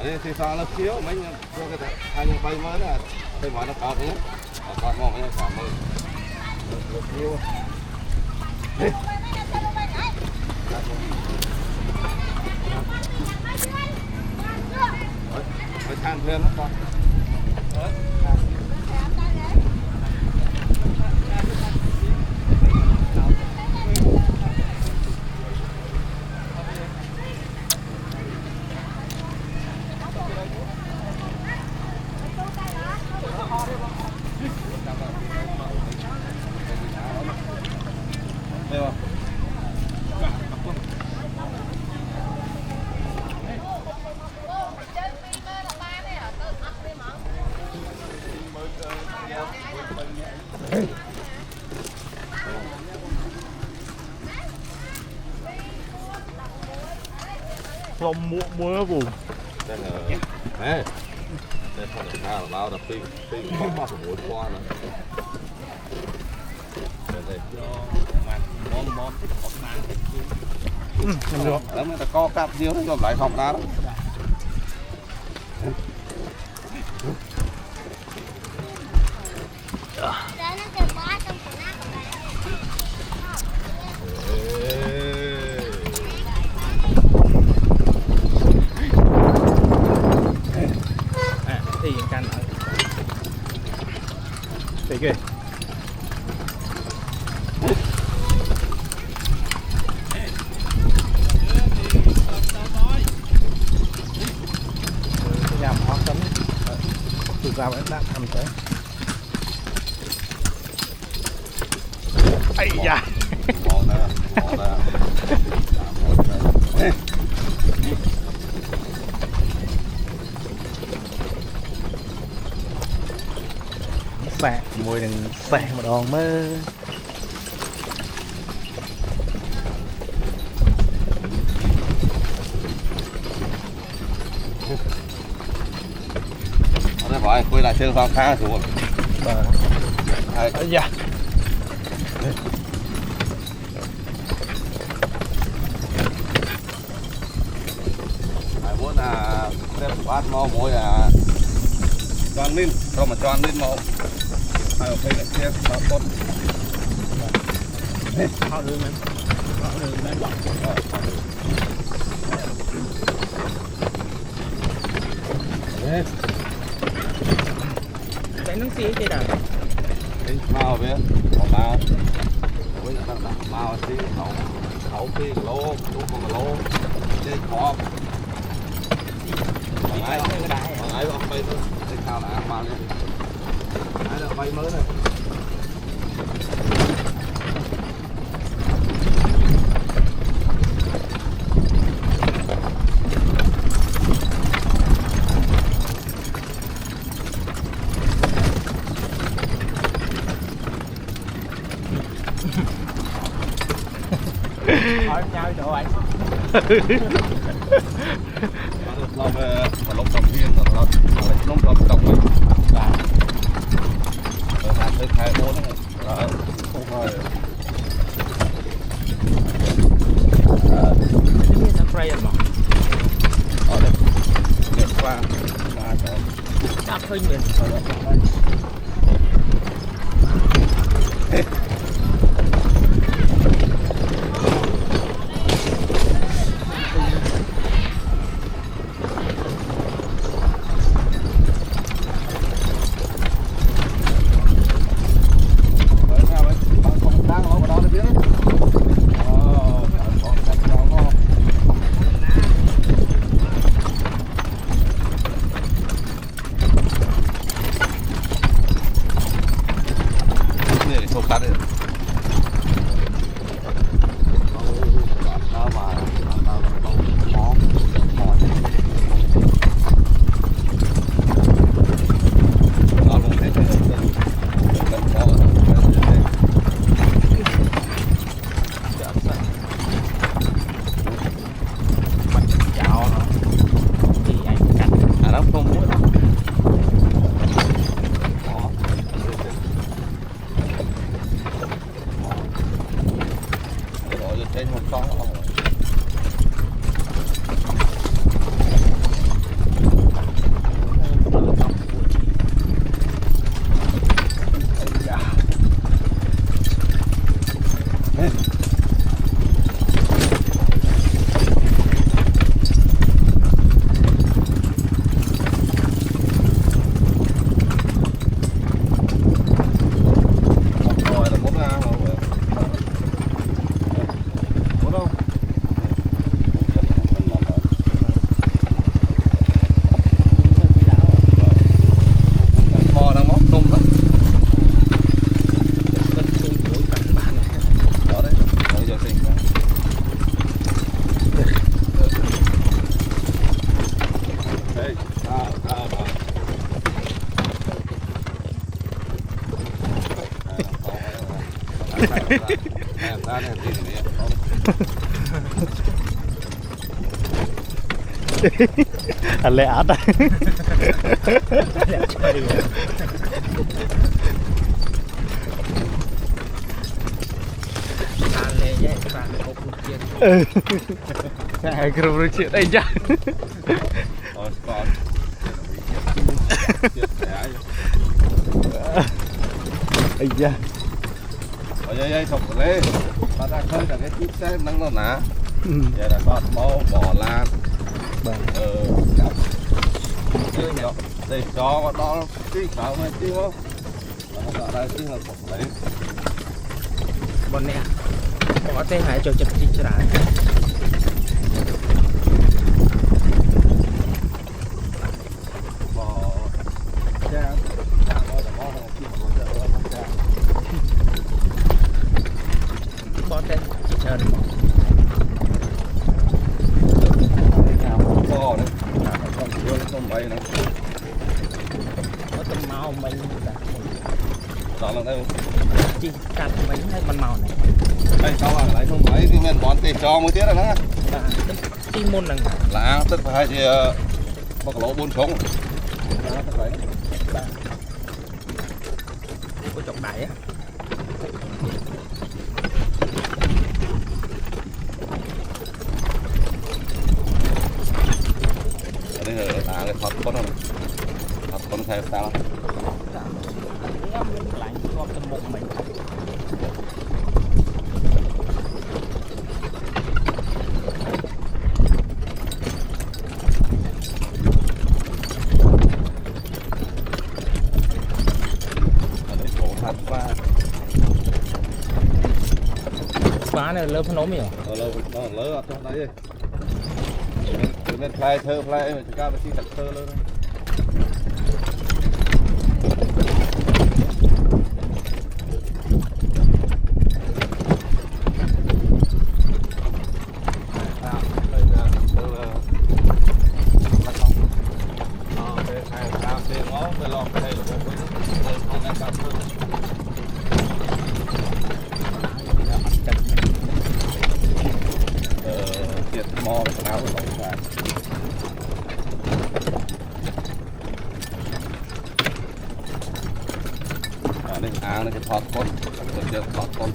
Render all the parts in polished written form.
Đây thì sao nó thiếu mấy cái hai người bay mới là bay mới nó có thế có mong mấy cả mơ thiếu phải than thêm nó con Không mua vùng. đây là đây không được nào bao đập pin bóc vào mũi qua nữa đây đó mới ta co cặp nhiều nó lại học ra đó Thì canh thì kìa nhằm hoa cấm từ ra vẫn đãทำtới ai da bạn mùi đừng bạn một đòn mơ nó hỏi quay lại trên khoang khá xuống dạ muốn là đem bát màu mỗi là tròn lên rồi mà tròn lên màu hai cây là kia nó tốt họ đưa mình bọc cái nước xí thế nào màu về màu với màu xí khẩu phi lô lô con lô chơi khó ai ông bay mới sao là ăn bao nhiêu ai là bay mới này hỏi nhau chỗ anh lo về và lông đồng viên rồi đó lông đồng rồi làm tới khai bốn này không thôi ini spray mà ở đây đẹp qua cắt hơi miền em ra này gì này anh lẽ át cái rồi chuyện đây chứ rồi còn ấy da ở đây không có lấy ta ra khơi là cái chiếc xe nắng nó nè giờ là con bò lan đây cho đó tí sao mà tí không nó ở đây tí là không lấy bọn nè có thể hãy cho chụp đi cho lại bò cha bó tên chỉ trơn bò đấy con chưa không bay nữa có tôm màu mình đó là đây chỉ cắt mình hay con màu này đây sao là lại không bay cái men bón tê cho mới tiếc rồi đó tí môn là là tức phải thì bọc lỗ buôn sống có chọc đáy á đây là cái thọt con theo sao lại con tôm một mình phá này lớn phân nốm nhiều nó lớn ở trong đấy bên play thơ play mà chúng ta phải đặt thơ lên mò cái áo của nó ra đây nó cái thọt con cái thọt con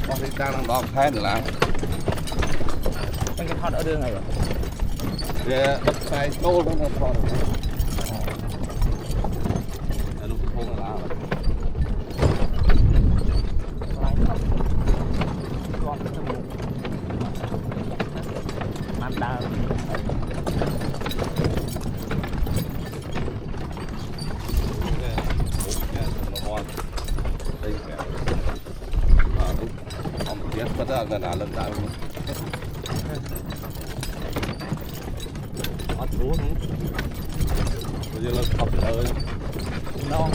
con cái đang đo khai được làm cái thọt ở đường này rồi để bắt tay nô nó thọt lúc không là ăn đào bắt ra gần là lần đầu bắt thú bây giờ là học rồi non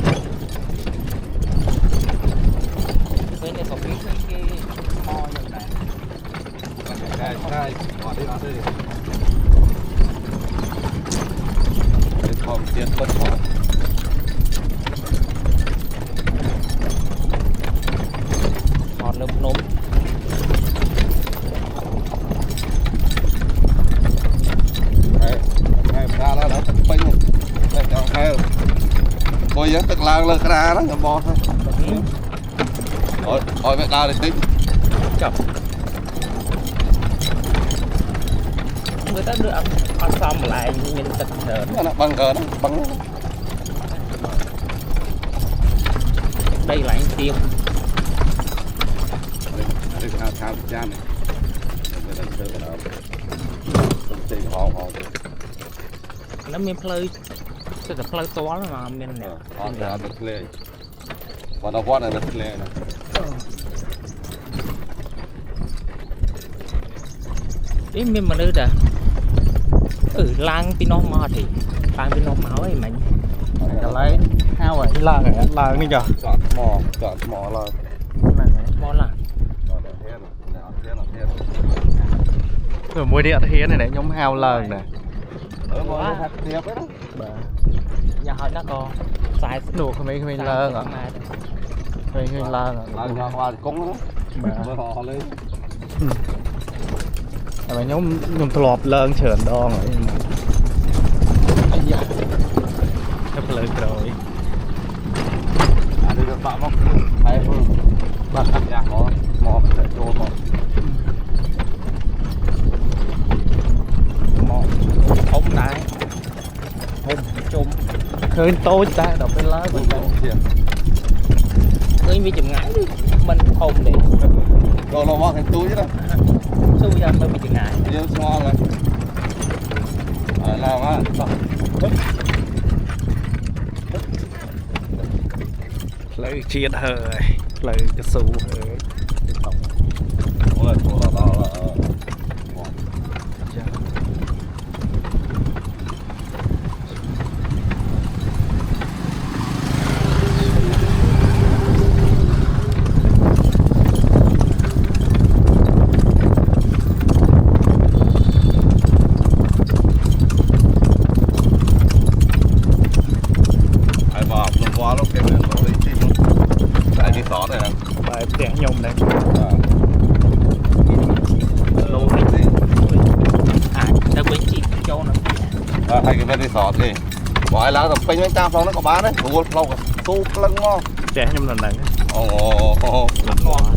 bên này có cái kho như này cái bỏ đi nó đi cái phòng tiền bất khó còn lớp nôm hai ra đó đã pin đây cho hai coi giá tức là ra đó ngầm bò thôi rồi mẹ ta đi tính chậm người ta đưa ăn xong lại nhìn tật thờ nó bằng cờ đó bằng đây là anh tiêu đây là thao cha này đây là chơi cái đó không chơi hòn nó miền phơi sẽ là phơi to lắm mà miền này hòn là được lệ còn nó quát là được lệ này ý miền mà đưa ra lang pino mò thì lang pino máu ấy mình cái lấy hao vậy là đi giờ chọn mò là mò là rồi mua điện thế này này nhóm hao lần này mò hạt tiệp đó nhà hỏi nó có สาย หนูkhông mấy lơ à mấy lơ à là qua cũng đó mới họ lên mà nhóm thọp lơ chởn đo rồi nó lời rồi đi được bạn không hay hơn bạn nhà có mò để cho mò mò ống đáy hôm chung khơi tối ta đọc bên lá bên tiền ơi vì chừng ngại mình hôm để rồi nó mò thành túi chứ đâu xui ra mới bị chừng ngại giờ ngon rồi làm á lời chiết hơi lời cái sù hơi ôi chỗ là bài trẻ nhung này lô đi ta quên chị cho nó hay cái bên đi sọt đi bỏ ai lá tập pin mấy trăm phong nó có bán đấy mua lâu cả tu lưng ngon trẻ nhung lần này ồ ngon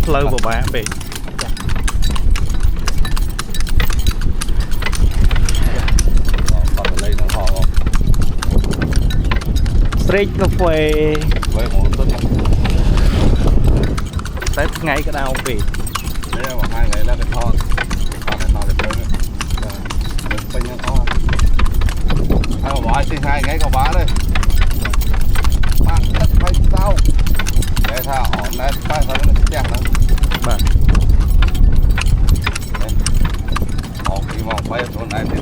lâu của bạn bị còn lấy nó họ street cà phê với một tuần tới ngay cái nào bị đấy là hai ngày là cái thon để chơi được pin nó to hai mà bỏ xin hai ngày có bán đây bán tất phải sao để thà họ này phải sao nó chặt nữa mà họ kỳ vọng phải chỗ này thì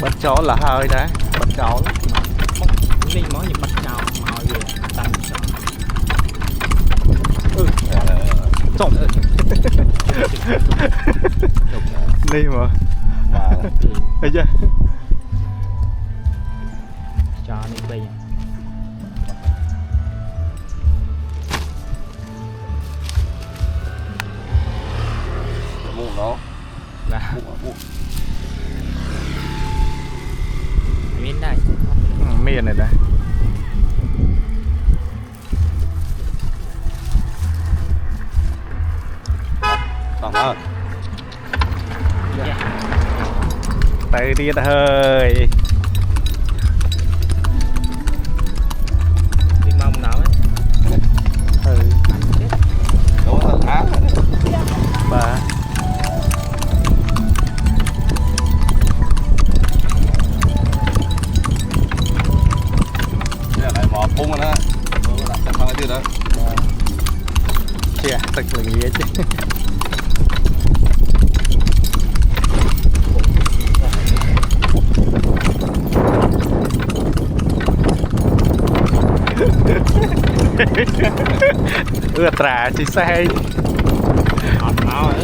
bắt chó là hơi đấy bắt chó đi món gì bắt chào màu gì tăng trộn đi mà thấy chưa cho đi bây mua nó là mua miếng đây miền này đây tổng hơn tay đi hơi đi mong nào ấy đúng là tháng bà lại mò phun rồi đó đặt cái thằng gì đó chè thật là nghĩa chứ trà chỉ xe hot máu ơi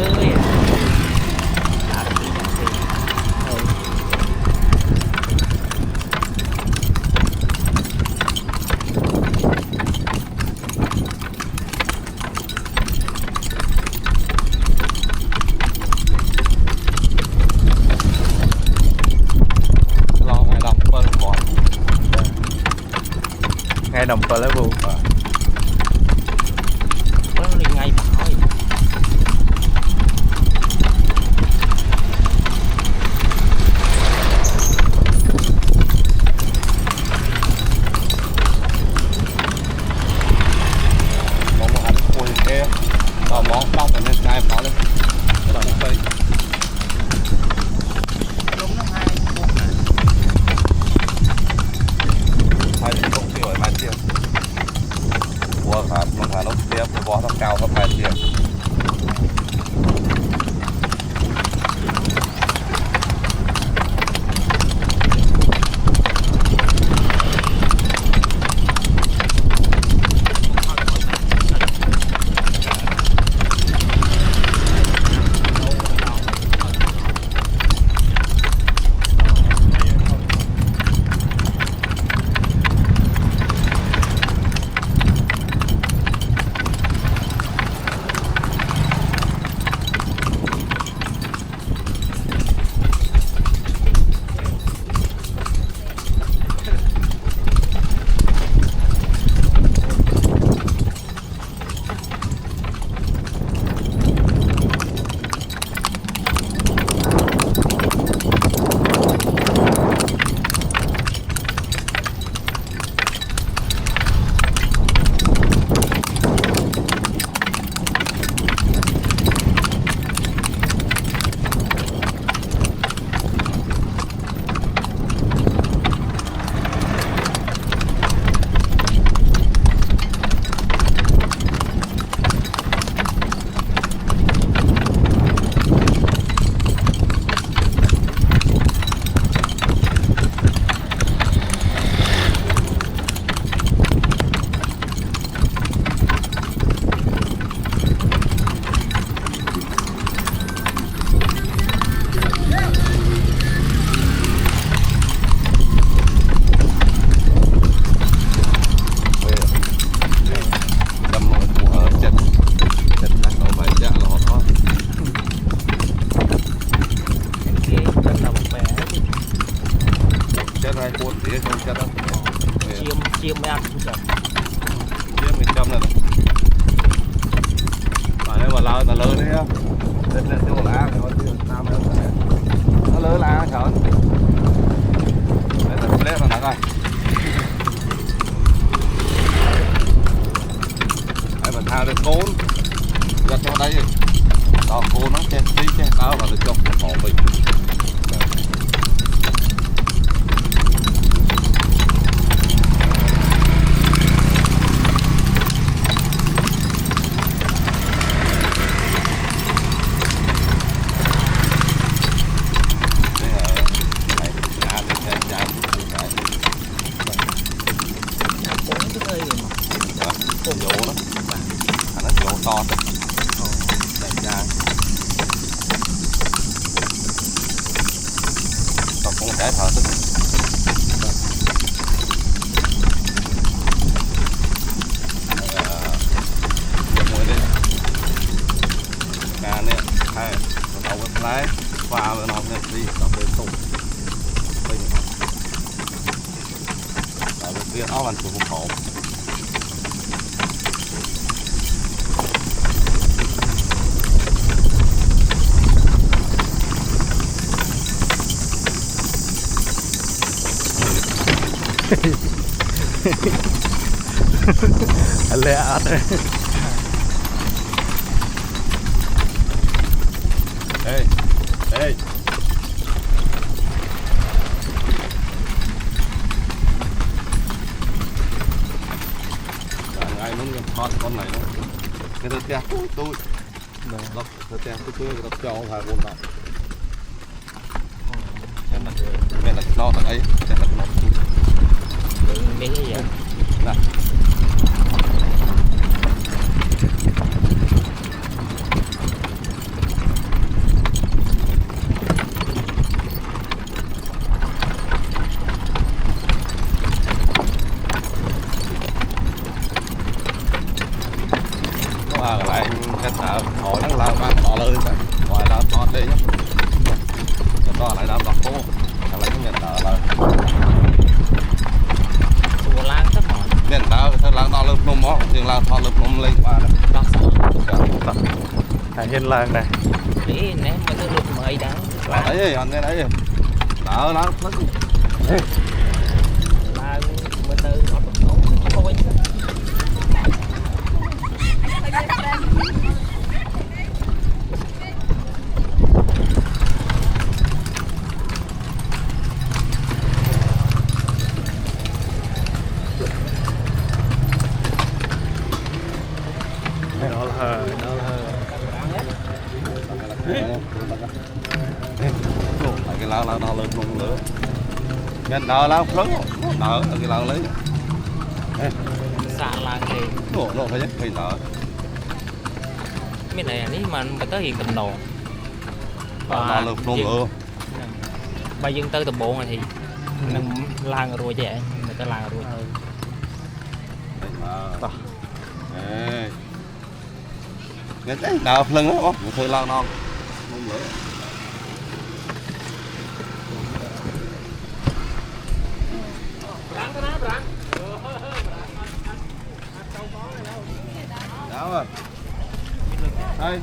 lo ngày đọc bơi bọt ngay đồng bờ level nó đi ngay bảo ấy mong anh khui kia món đông phải nên ngay bảo lên rồi đây đúng nó hai phút này hai công ty ở mai tiền hai cuốn tía trong chất đó chiêm mới ăn cũng chậm tía mình châm này mà nếu mà lao là lớn đấy á lên lên chỗ lá thì nam nó lớn lá chở đấy là lép là coi đấy mà thao được côn giật vào đây đó côn nó che tí che đó là được chọc họ mình cồn dầu đó, nó dầu to thôi, đại gia, còn cũng cái thở thôi, mùi đi, ngà nè, hay, đầu cái lái, pha với nó nè đi, đập lên tụng, đây nè, tại vì kia nó làm chủ khổ. lẹ đấy. Ê, ê. Ai muốn con này nó cái đợt kia tôi lọc đợt kia tôi lọc cho hai con đó mẹ là nó ở đây mẹ là nó mấy cái gì nè lại cái thợ hồi nó lao mang bỏ lên ngoài lao to đi nhá to lại đào đọc cô lại cái miền tờ là sủa lang tất cả miền tờ thôi lang to lên nôm mó riêng lang to lên nôm lên qua bác sĩ hiên làng này để ném mà tôi được mời đáng đấy anh đấy đỡ lắm là mình từ nó thôi đó là cái lao nó lên nôm nữa miền tờ lao lớn đỡ cái lao lấy xạ làng thì nó phải phải đỡ cái này nếu mà tới hiện tầm nổ và lực nôm nữa bà dân tới tầm bộ này thì nằm làng rồi vậy người ta làng rồi nghe thấy đào lưng đó không thôi lao non nôm nữa đó rồi đây